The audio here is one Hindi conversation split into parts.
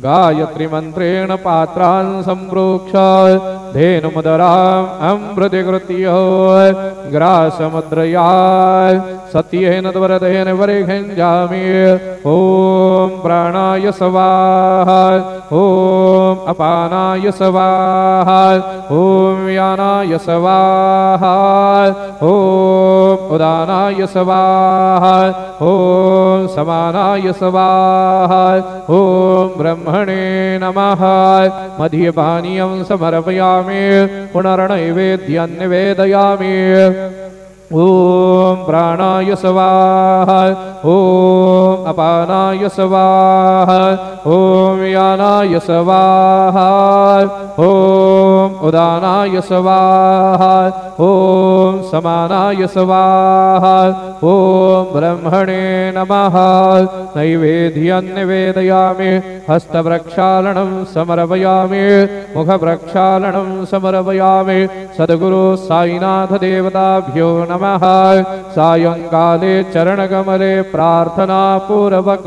गायत्री मंत्रेण पात्रान् सम्प्रोक्ष धेनुमुदराम् अमृतिकृत्य ग्रासमुद्रया सत्येन त्वरतेन परिघञ्जामि। ॐ प्राणाय स्वाहा ॐ अपानाय स्वाहा ॐ व्यानाय स्वाहा ॐ उदानाय स्वाहा ॐ समानाय स्वाहा ॐ ब्रह्मणे नमः। मध्यपानीयं समर्पयामि पुनर्नैवेद्यं निवेदयामि। ॐ प्राणाय स्वाहा ॐ अपानाय स्वाहा ॐ व्यानाय स्वाहा ॐ उदानाय स्वाहा ॐ समानाय स्वाहा ॐ ब्रह्मणे नमः। नैवेद्यं निवेदयामि हस्तप्रक्षालनं समर्पयामि मुखप्रक्षालनं समर्पयामि। सद्गुरु साईनाथ देवताभ्यो नमः। सायंकाले चरणकमले प्रार्थना पूर्वक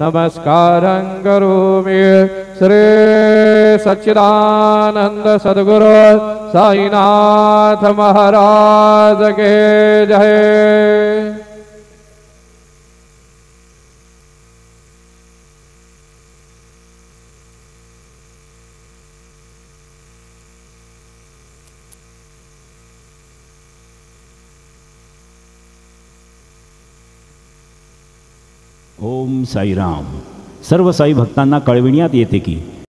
नमस्कारं करोमि। श्री सच्चिदानंद सद्गुरु साईनाथ महाराज के जय। ओम साईराम। सर्व साई भक्तांना कळविण्यात येते की